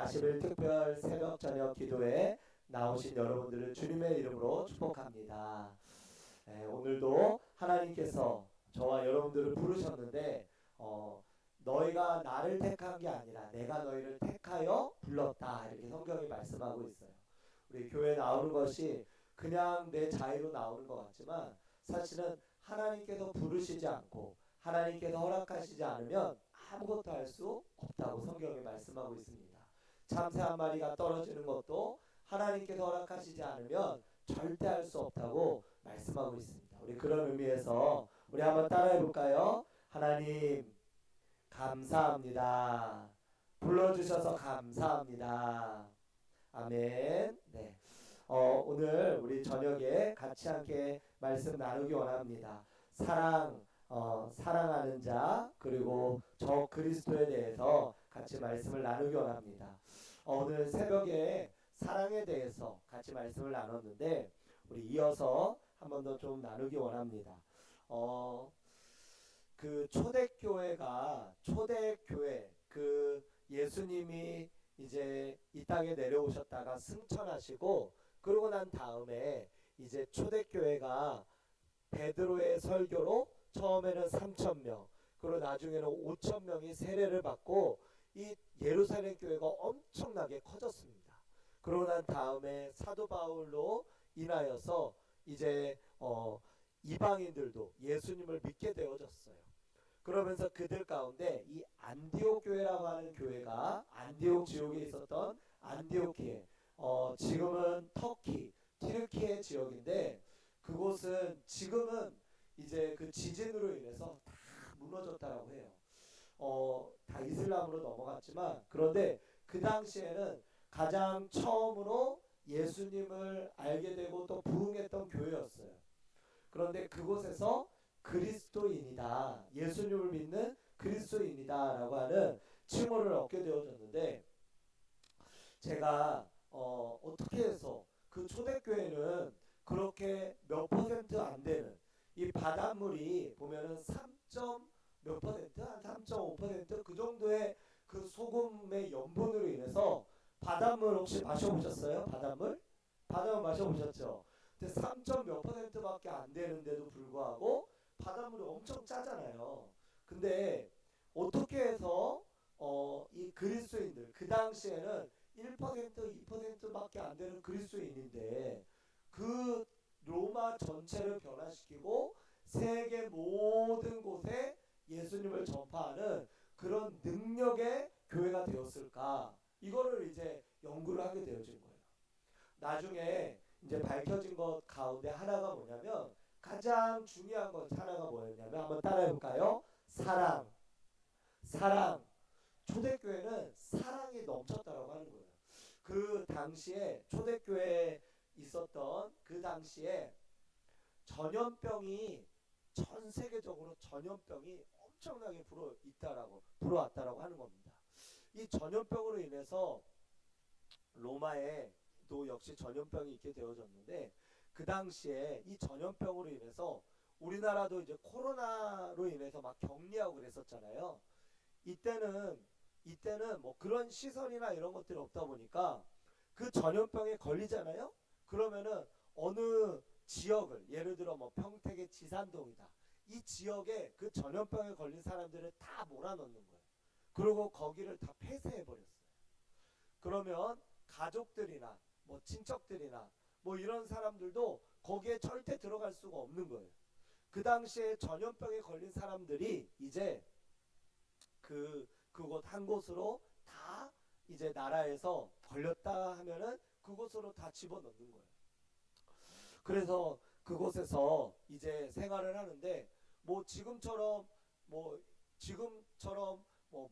40일 특별 새벽 저녁 기도에 나오신 여러분들을 주님의 이름으로 축복합니다. 오늘도 하나님께서 저와 여러분들을 부르셨는데 너희가 나를 택한 게 아니라 내가 너희를 택하여 불렀다, 이렇게 성경이 말씀하고 있어요. 우리 교회 나오는 것이 그냥 내 자유로 나오는 것 같지만 사실은 하나님께서 부르시지 않고 하나님께서 허락하시지 않으면 아무것도 할 수 없다고 성경이 말씀하고 있습니다. 참새 한 마리가 떨어지는 것도 하나님께서 허락하시지 않으면 절대 할 수 없다고 말씀하고 있습니다. 우리 그런 의미에서 우리 한번 따라해 볼까요? 하나님 감사합니다. 불러주셔서 감사합니다. 아멘. 네. 오늘 우리 저녁에 같이 함께 말씀 나누기 원합니다. 사랑하는 자, 그리고 저 그리스도에 대해서 같이 말씀을 나누기 원합니다. 오늘 새벽에 사랑에 대해서 같이 말씀을 나눴는데 우리 이어서 한 번 더 좀 나누기 원합니다. 그 초대교회, 그 예수님이 이제 이 땅에 내려오셨다가 승천하시고 그러고 난 다음에 이제 초대교회가 베드로의 설교로 처음에는 3,000명, 그리고 나중에는 5,000명이 세례를 받고 이 예루살렘 교회가 엄청나게 커졌습니다. 그러고 난 다음에 사도 바울로 인하여서 이제 이방인들도 예수님을 믿게 되어졌어요. 그러면서 그들 가운데 이 안디옥 교회라고 하는 교회가 안디옥 지역에 있었던 안디오키에, 지금은 튀르키예 지역인데 그곳은 지금은 이제 그 지진으로 인해서 다 무너졌다라고 해요. 다 이슬람으로 넘어갔지만 그런데 그 당시에는 가장 처음으로 예수님을 알게 되고 또 부흥했던 교회였어요. 그런데 그곳에서 그리스도인이다, 예수님을 믿는 그리스도인이다라고 하는 칭호를 얻게 되어졌는데 제가 어떻게 해서 그 초대교회는 그렇게 몇 퍼센트 안 되는 이 바닷물이 보면은 3. 몇 퍼센트? 한 3.5% 그 정도의 그 소금의 염분으로 인해서 바닷물 혹시 마셔보셨어요? 바닷물 마셔보셨죠? 근데 3. 몇 퍼센트밖에 안 되는데도 불구하고 바닷물이 엄청 짜잖아요. 근데 어떻게 해서 이 그리스도인들, 그 당시에는 1%, 2%밖에 안 되는 그리스도인인데 그 로마 전체를 변화시키고 세계 모든 곳에 예수님을 전파하는 그런 능력의 교회가 되었을까? 이거를 이제 연구를 하게 되어진 거예요. 나중에 이제 밝혀진 것 가운데 하나가 뭐냐면, 가장 중요한 것 하나가 뭐였냐면, 한번 따라해 볼까요? 사랑. 초대교회는 사랑이 넘쳤다라고 하는 거예요. 그 당시에 초대교회에 있었던 그 당시에 전염병이, 전 세계적으로 전염병이 엄청나게 불어왔다라고 하는 겁니다. 이 전염병으로 인해서 로마에도 역시 전염병이 있게 되어졌는데 그 당시에 이 전염병으로 인해서 우리나라도 이제 코로나로 인해서 막 격리하고 그랬었잖아요. 이때는 뭐 그런 시설이나 이런 것들이 없다 보니까 그 전염병에 걸리잖아요. 그러면은 어느 지역을, 예를 들어 뭐 평택의 지산동이다, 이 지역에 그 전염병에 걸린 사람들을 다 몰아넣는 거예요. 그리고 거기를 다 폐쇄해 버렸어요. 그러면 가족들이나 뭐 친척들이나 뭐 이런 사람들도 거기에 절대 들어갈 수가 없는 거예요. 그 당시에 전염병에 걸린 사람들이 이제 그곳 한 곳으로 다 이제 나라에서 걸렸다 하면은 그곳으로 다 집어넣는 거예요. 그래서 그곳에서 이제 생활을 하는데 지금처럼 뭐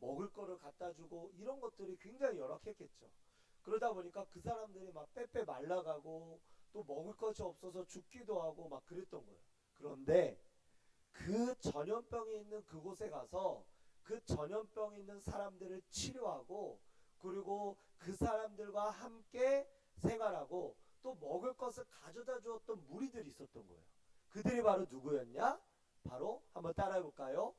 먹을 거를 갖다 주고 이런 것들이 굉장히 열악했겠죠. 그러다 보니까 그 사람들이 막 빼빼 말라가고 또 먹을 것이 없어서 죽기도 하고 막 그랬던 거예요. 그런데 그 전염병이 있는 그곳에 가서 그 전염병이 있는 사람들을 치료하고 그리고 그 사람들과 함께 생활하고 또 먹을 것을 가져다 주었던 무리들이 있었던 거예요. 그들이 바로 누구였냐? 바로 한번 따라해 볼까요?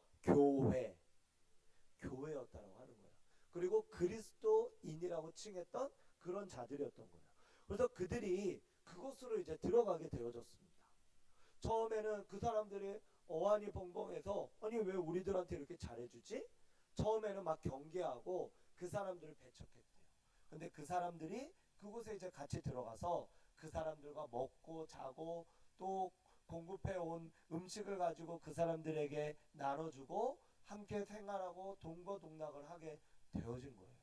교회였다라고 하는 거예요. 그리고 그리스도인이었다라고 그리스도인이라고 칭했던 그런 자들이었던 거예요. 그래서 그들이 그곳으로 이제 들어가게 되어졌습니다. 처음에는 그 사람들이 어안이 벙벙해서 아니 왜 우리들한테 이렇게 잘해주지? 처음에는 막 경계하고 그 사람들을 배척했대요. 근데 그 사람들이 그곳에 이제 같이 들어가서 그 사람들과 먹고 자고 또 공급해 온 음식을 가지고 그 사람들에게 나눠주고 함께 생활하고 동거동락을 하게 되어진 거예요.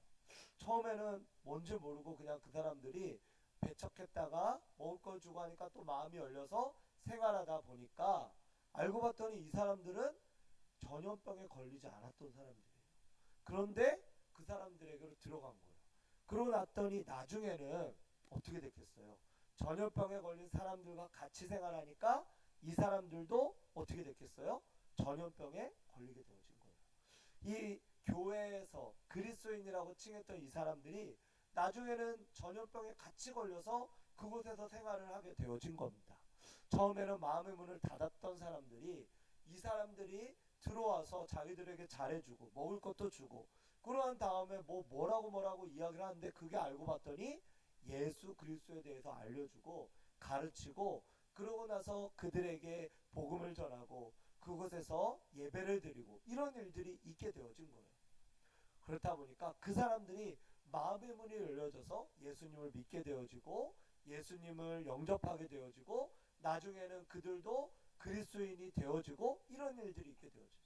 처음에는 뭔지 모르고 그냥 그 사람들이 배척했다가 먹을 걸 주고 하니까 또 마음이 열려서 생활하다 보니까 알고 봤더니 이 사람들은 전염병에 걸리지 않았던 사람들이에요. 그런데 그 사람들에게로 들어간 거예요. 그러고 났더니 나중에는 어떻게 됐겠어요? 전염병에 걸린 사람들과 같이 생활하니까 이 사람들도 어떻게 됐겠어요? 전염병에 걸리게 되어진 거예요. 이 교회에서 그리스도인이라고 칭했던 이 사람들이 나중에는 전염병에 같이 걸려서 그곳에서 생활을 하게 되어진 겁니다. 처음에는 마음의 문을 닫았던 사람들이 이 사람들이 들어와서 자기들에게 잘해주고 먹을 것도 주고 그러한 다음에 뭐라고 이야기를 하는데 그게 알고 봤더니 예수 그리스도에 대해서 알려주고 가르치고 그러고 나서 그들에게 복음을 전하고 그곳에서 예배를 드리고 이런 일들이 있게 되어진 거예요. 그렇다 보니까 그 사람들이 마음의 문이 열려져서 예수님을 믿게 되어지고 예수님을 영접하게 되어지고 나중에는 그들도 그리스도인이 되어지고 이런 일들이 있게 되어졌어요.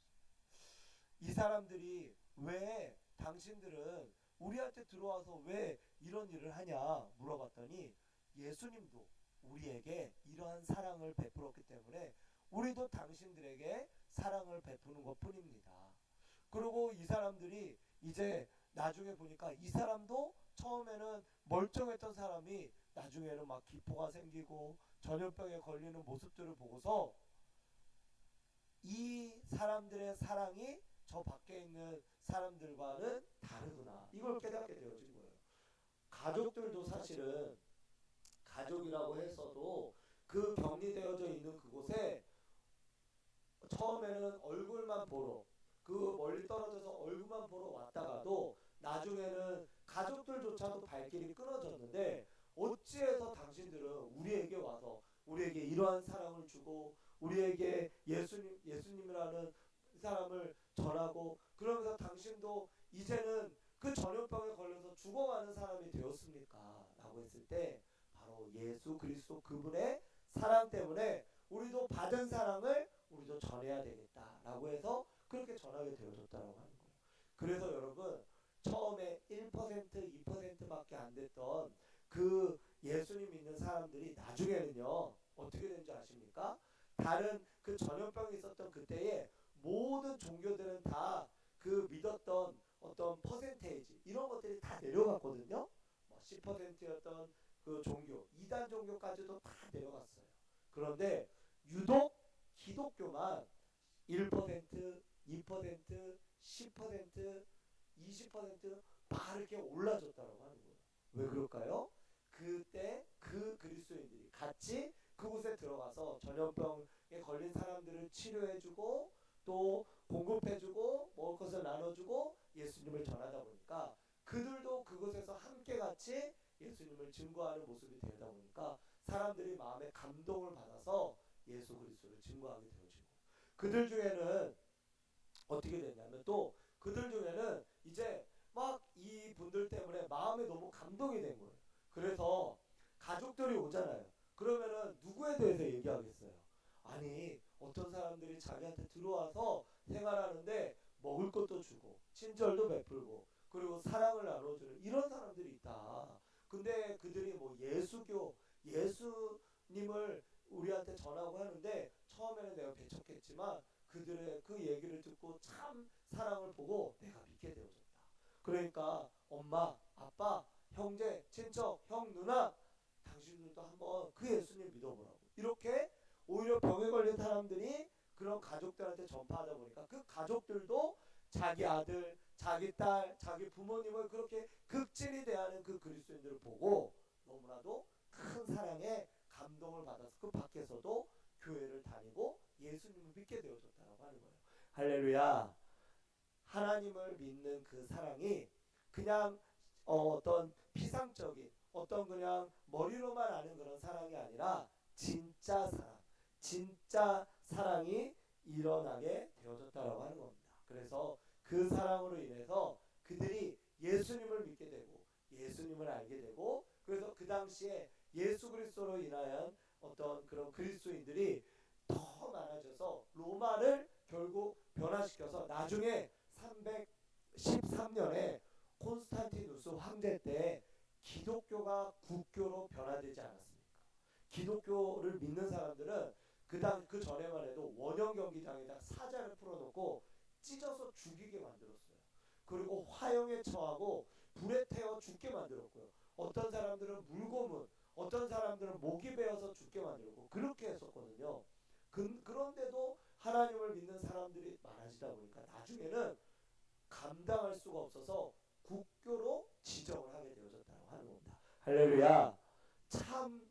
이 사람들이 왜 당신들은 우리한테 들어와서 왜 이런 일을 하냐 물어봤더니 예수님도 우리에게 이러한 사랑을 베풀었기 때문에 우리도 당신들에게 사랑을 베푸는 것 뿐입니다. 그리고 이 사람들이 이제 나중에 보니까 이 사람도 처음에는 멀쩡했던 사람이 나중에는 막 기포가 생기고 전염병에 걸리는 모습들을 보고서 이 사람들의 사랑이 저 밖에 있는 사람들과는 다르구나. 이걸 깨닫게 되어진 거예요. 가족들도 사실은 가족이라고 해서도 그 격리되어져 있는 그곳에 처음에는 얼굴만 보러 그 멀리 떨어져서 얼굴만 보러 왔다가도 나중에는 가족들조차도 발길이 끊어졌는데 어찌해서 당신들은 우리에게 와서 우리에게 이러한 사랑을 주고 우리에게 예수님이라는 사람을 전하고 그러면서 당신도 이제는 그 전염병에 걸려서 죽어가는 사람이 되었습니까? 라고 했을 때 바로 예수 그리스도 그분의 사랑 때문에 우리도 받은 사랑을 우리도 전해야 되겠다라고 해서 그렇게 전하게 되어졌다고 하는 거예요. 그래서 여러분 처음에 1% 2%밖에 안 됐던 그 예수님 믿는 사람들이 나중에는요 어떻게 된 줄 아십니까? 다른 그 전염병이 있었던 그때에 모든 종교들은 다 그 믿었던 어떤 퍼센테이지 이런 것들이 다 내려갔거든요. 뭐 10%였던 그 종교, 이단 종교까지도 다 내려갔어요. 그런데 유독 기독교만 1%, 2%, 10%, 20%막 이렇게 올라졌다고 하는 거예요. 왜 그럴까요? 그때 그 그리스도인들이 같이 그곳에 들어가서 전염병에 걸린 사람들을 치료해주고 또 공급해주고 먹을 것을 나눠주고 예수님을 전하다 보니까 그들도 그곳에서 함께 같이 예수님을 증거하는 모습이 되다 보니까 사람들이 마음에 감동을 받아서 예수 그리스도를 증거하게 되어진 거예요. 그들 중에는 어떻게 됐냐면 또 그들 중에는 이제 막 이 분들 때문에 마음에 너무 감동이 된 거예요. 그래서 가족들이 오잖아요. 그러면은 누구에 대해서 얘기하겠어요? 아니 어떤 사람들이 자기한테 들어와서 생활하는데 먹을 것도 주고 친절도 베풀고 그리고 사랑을 나눠주는 이런 사람들이 있다. 근데 그들이 뭐 예수님을 우리한테 전하고 하는데 처음에는 내가 배척했지만 그들의 그 얘기를 듣고 참 사랑을 보고 내가 믿게 되어졌다. 그러니까 엄마, 아빠, 형제, 친척, 형, 누나 당신들도 한번 그 예수님 믿어보라고. 이렇게 오히려 병에 걸린 사람들이 그런 가족들한테 전파하다 보니까 그 가족들도 자기 아들, 자기 딸, 자기 부모님을 그렇게 극진히 대하는 그 그리스도인들을 보고 너무나도 큰 사랑에 감동을 받아서 그 밖에서도 교회를 다니고 예수님을 믿게 되어졌다고 하는 거예요. 할렐루야. 하나님을 믿는 그 사랑이 그냥 어떤 피상적인 어떤 그냥 머리로만 아는 그런 사랑이 아니라 진짜 사랑, 진짜 사랑이 일어나게 되어졌다라고 하는 겁니다. 그래서 그 사랑으로 인해서 그들이 예수님을 믿게 되고 예수님을 알게 되고 그래서 그 당시에 예수 그리스도로 인하여 어떤 그런 그리스도인들이 더 많아져서 로마를 결국 변화시켜서 나중에 313년에 콘스탄티누스 황제 때 기독교가 국교로 변화되지 않았습니까? 기독교를 믿는 사람들은 그 전에만 해도 원형 경기장에다 사자를 풀어놓고 찢어서 죽이게 만들었어요. 그리고 화형에 처하고 불에 태워 죽게 만들었고요. 어떤 사람들은 물고문, 어떤 사람들은 목이 베어서 죽게 만들었고 그렇게 했었거든요. 그런데도 하나님을 믿는 사람들이 많아지다 보니까 나중에는 감당할 수가 없어서 국교로 지정을 하게 되어졌다고 하는 겁니다. 할렐루야. 참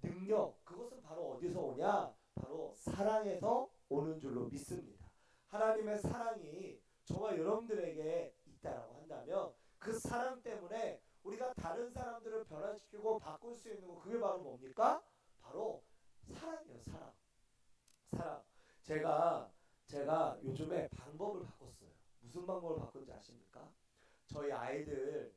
능력 그것은 바로 어디서 오냐? 바로 사랑에서 오는 줄로 믿습니다. 하나님의 사랑이 저와 여러분들에게 있다라고 한다면 그 사랑 때문에 우리가 다른 사람들을 변화시키고 바꿀 수 있는 거 그게 바로 뭡니까? 바로 사랑이에요. 사랑. 사랑. 제가 요즘에 방법을 바꿨어요. 무슨 방법을 바꾼지 아십니까? 저희 아이들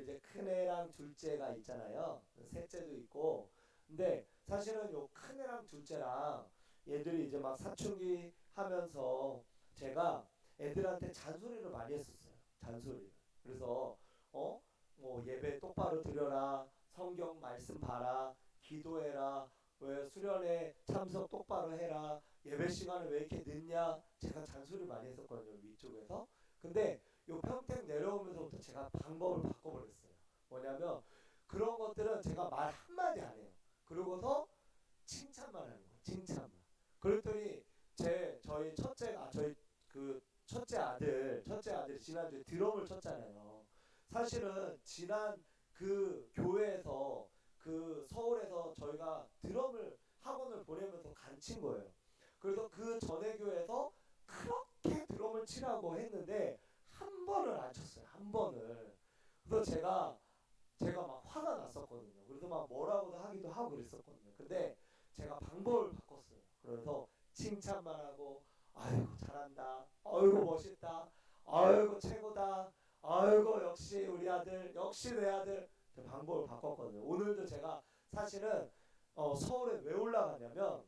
이제 큰애랑 둘째가 있잖아요. 셋째도 있고. 근데 사실은 요 큰애랑 둘째랑 얘들이 이제 막 사춘기 하면서 제가 애들한테 잔소리를 많이 했었어요. 잔소리를. 그래서 뭐 예배 똑바로 드려라. 성경 말씀 봐라. 기도해라. 왜 수련회 참석 똑바로 해라. 예배 시간을 왜 이렇게 늦냐. 제가 잔소리 많이 했었거든요. 위쪽에서. 근데 요 평택 내려오면서부터 제가 방법을 바꿔버렸어요. 뭐냐면 그런 것들은 제가 말 한마디 안 해요. 그러고서 칭찬만 하는 거예요. 칭찬만. 그랬더니 저희 그 첫째 아들 지난주에 드럼을 쳤잖아요. 사실은 지난 그 교회에서 그 서울에서 저희가 드럼을 학원을 보내면서 간친 거예요. 그래서 그 전에 교회에서 그렇게 드럼을 치라고 했는데 한 번을 안 쳤어요. 한 번을. 그래서 제가 막 화가 났었거든요. 그래서 막 뭐라고도 하기도 하고 그랬었거든요. 근데 제가 방법을 바꿨어요. 그래서 칭찬만 하고 아이고 잘한다. 아이고 멋있다. 아이고 최고다. 아이고 역시 우리 아들. 역시 내 아들. 방법을 바꿨거든요. 오늘도 제가 사실은 서울에 왜 올라가냐면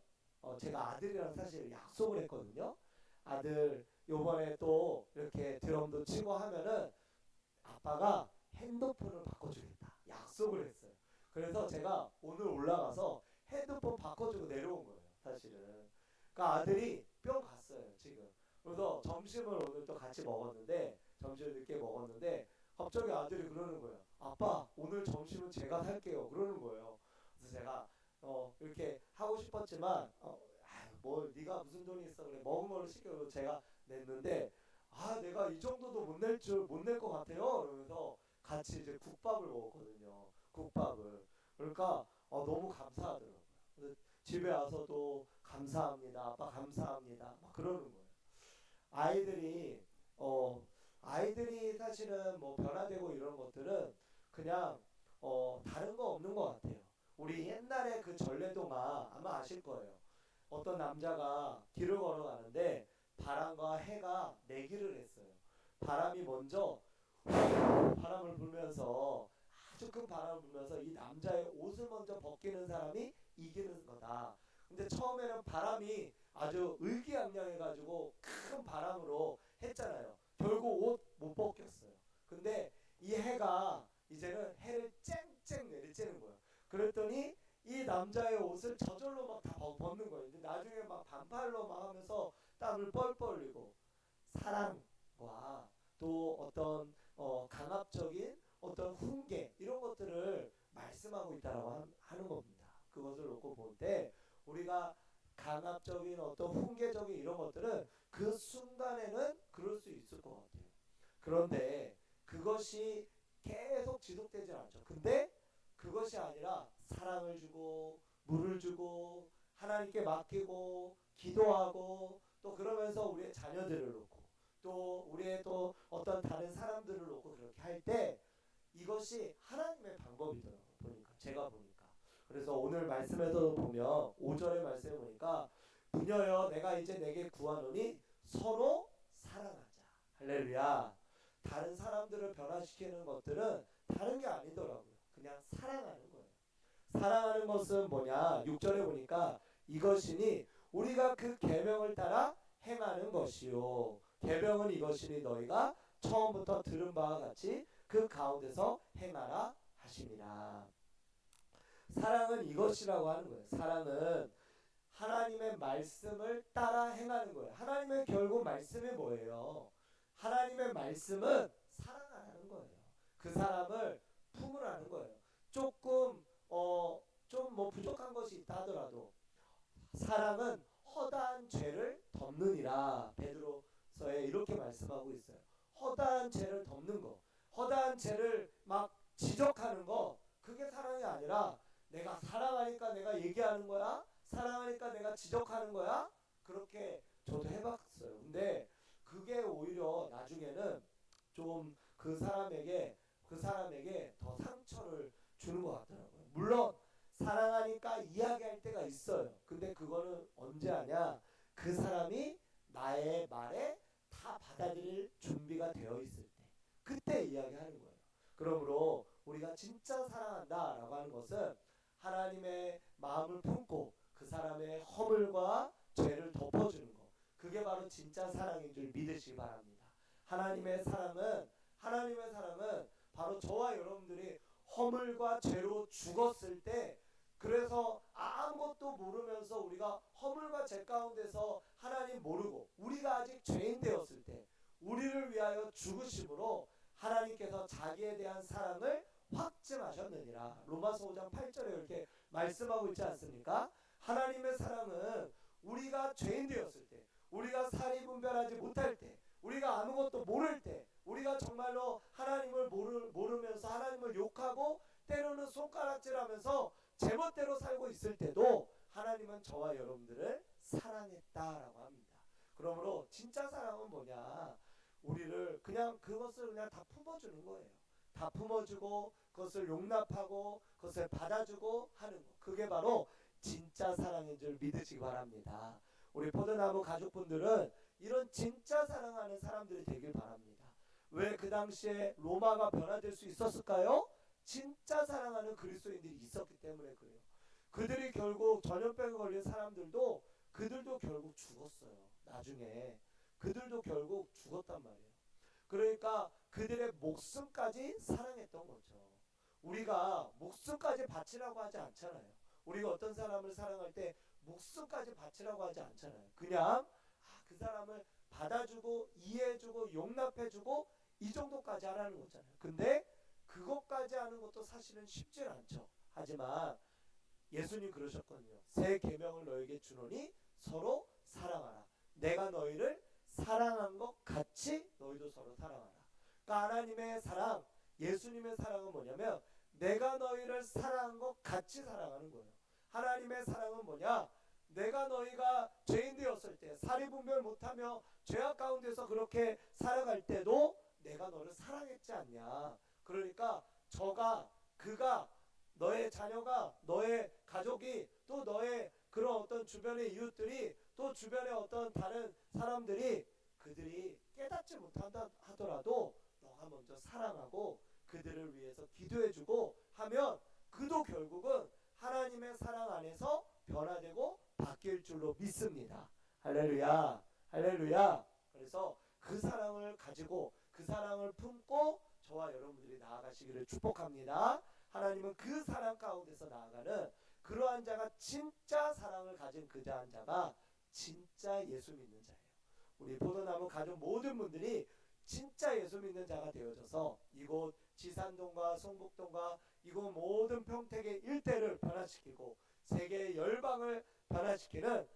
제가 아들이랑 사실 약속을 했거든요. 아들 요번에 또 이렇게 드럼도 치고 하면은 아빠가 핸드폰을 바꿔주겠다 약속을 했어요. 그래서 제가 오늘 올라가서 핸드폰 바꿔주고 내려온 거예요. 사실은. 그러니까 아들이 뿅 갔어요 지금. 그래서 점심을 오늘 또 같이 먹었는데 점심을 늦게 먹었는데 갑자기 아들이 그러는 거예요. 아빠 오늘 점심은 제가 살게요. 그러는 거예요. 그래서 제가 이렇게 하고 싶었지만 뭘 네가 무슨 돈이 있어 그래 먹은 걸로 시켜서 제가 냈는데 내가 이 정도도 못 낼 것 같아요. 그러면서 같이 이제 국밥을 먹었거든요. 국밥을. 그러니까 너무 감사하더라고요. 그래서 집에 와서도 감사합니다. 아빠 감사합니다. 막 그러는 거예요. 아이들이 어 아이들이 사실은 뭐 변화되고 이런 것들은 그냥 다른 거 없는 것 같아요. 우리 옛날에 그 전래동화 아마 아실 거예요. 어떤 남자가 길을 걸어가는데 바람과 해가 내기를 했어요. 바람이 먼저 바람을 불면서 아주 큰 바람을 불면서 이 남자의 옷을 먼저 벗기는 사람이 이기는 거다. 근데 처음에는 바람이 아주 의기양양해가지고 큰 바람으로 했잖아요. 결국 옷 못 벗겼어요. 근데 이 해가 이제는 해를 쨍쨍 내리쬐는 거예요. 그랬더니 이 남자의 옷을 저절로 막 다 벗는 거예요. 근데 나중에 막 반팔로 막 하면서 땀을 뻘뻘 흘리고 사랑과 또 어떤 강압적인 어떤 훈계 이런 것들을 말씀하고 있다라고 하는 겁니다. 그것을 놓고 볼 때 우리가 강압적인 어떤 훈계적인 이런 것들은 그 순간에는 그럴 수 있을 것 같아요. 그런데 그것이 계속 지속되지 않죠. 근데 그것이 아니라 사랑을 주고 물을 주고 하나님께 맡기고 기도하고 또 그러면서 우리의 자녀들을 놓고 또 우리의 또 어떤 다른 사람들을 놓고 그렇게 할 때 그것이 하나님의 방법이더라고요. 보니까 제가 보니까. 그래서 오늘 말씀에서 보면 5절의 말씀에 보니까 부녀여 내가 이제 내게 구하노니 서로 사랑하자. 할렐루야. 다른 사람들을 변화시키는 것들은 다른 게 아니더라고요. 그냥 사랑하는 거예요. 사랑하는 것은 뭐냐? 6절에 보니까 이것이니 우리가 그 계명을 따라 행하는 것이요. 계명은 이것이니 너희가 처음부터 들은 바와 같이 그 가운데서 행하라 하심이라. 사랑은 이것이라고 하는 거예요. 사랑은 하나님의 말씀을 따라 행하는 거예요. 하나님의 결국 말씀이 뭐예요? 하나님의 말씀은 사랑하라는 거예요. 그 사람을 품으라는 거예요. 조금 좀 뭐 부족한 것이 있다 하더라도 사랑은 허다한 죄를 덮느니라. 베드로서에 이렇게 말씀하고 있어요. 허다한 죄를 덮는 거, 허다한 죄를 막 지적하는 거, 그게 사랑이 아니라 내가 사랑하니까 내가 얘기하는 거야, 사랑하니까 내가 지적하는 거야. 그렇게 저도 해봤어요. 근데 그게 오히려 나중에는 좀 그 사람에게 더 상처를 주는 것 같더라고요. 물론 사랑하니까 이야기할 때가 있어요. 근데 그거는 언제 하냐? 그 사람이 나의 말에 다 받아들일 준비가 되어 있을 때, 그때 이야기하는 거예요. 그러므로 우리가 진짜 사랑한다라고 하는 것은 하나님의 마음을 품고 그 사람의 허물과 죄를 덮어주는 것, 그게 바로 진짜 사랑인 줄 믿으시기 바랍니다. 하나님의 사랑은 바로 저와 여러분들이 허물과 죄로 죽었을 때, 그래서 아무것도 모르면서 우리가 허물과 죄 가운데서 하나님 모르고 우리가 아직 죄인 되었을 때 우리를 위하여 죽으심으로 하나님께서 자기에 대한 사랑을 확증하셨느니라. 로마서 5장 8절에 이렇게 말씀하고 있지 않습니까? 하나님의 사랑은 우리가 죄인 되었을 때, 우리가 사리 분별하지 못할 때, 우리가 아무것도 모를 때, 우리가 정말로 하나님을 모르면서 하나님을 욕하고 때로는 손가락질하면서 제멋대로 살고 있을 때도 하나님은 저와 여러분들을 사랑했다라고 합니다. 그러므로 진짜 사랑은 뭐냐? 우리를 그냥 그것을 그냥 다 품어주는 거예요. 다 품어주고 그것을 용납하고 그것을 받아주고 하는 것, 그게 바로 진짜 사랑인 줄 믿으시기 바랍니다. 우리 포도나무 가족분들은 이런 진짜 사랑하는 사람들이 되길 바랍니다. 왜 그 당시에 로마가 변화될 수 있었을까요? 진짜 사랑하는 그리스도인들이 있었기 때문에 그래요. 그들이 결국 전염병에 걸린 사람들도 그들도 결국 죽었어요. 나중에 그들도 결국 죽었단 말이에요. 그러니까 그들의 목숨까지 사랑했던 거죠. 우리가 목숨까지 바치라고 하지 않잖아요. 우리가 어떤 사람을 사랑할 때 목숨까지 바치라고 하지 않잖아요. 그냥 그 사람을 받아주고 이해해주고 용납해주고 이 정도까지 하라는 거잖아요. 근데 그것까지 하는 것도 사실은 쉽지 않죠. 하지만 예수님 그러셨거든요. 새 계명을 너에게 주노니 서로 사랑하라. 내가 너희를 사랑한 것 같이 너희도 서로 사랑하라. 그러니까 하나님의 사랑, 예수님의 사랑은 뭐냐면 내가 너희를 사랑한 것 같이 사랑하는 거예요. 하나님의 사랑은 뭐냐? 내가 너희가 죄인 되었을 때, 사리분별 못하며 죄악 가운데서 그렇게 살아갈 때도 내가 너를 사랑했지 않냐. 그러니까 그가, 너의 자녀가, 너의 가족이, 또 너의 그런 어떤 주변의 이웃들이, 또 주변의 어떤 다른 사람들이, 그들이 깨닫지 못한다 하더라도 너가 먼저 사랑하고 그들을 위해서 기도해주고 하면 그도 결국은 하나님의 사랑 안에서 변화되고 바뀔 줄로 믿습니다. 할렐루야, 할렐루야. 그래서 그 사랑을 가지고 그 사랑을 품고 저와 여러분들이 나아가시기를 축복합니다. 하나님은 그 사랑 가운데서 나아가는 그러한 자가, 진짜 사랑을 가진 그 자가 진짜 예수 믿는 자예요. 우리 포도나무 가족 모든 분들이 진짜 예수 믿는 자가 되어져서 이곳 지산동과 성북동과 이곳 모든 평택의 일대를 변화시키고 세계의 열방을 변화시키는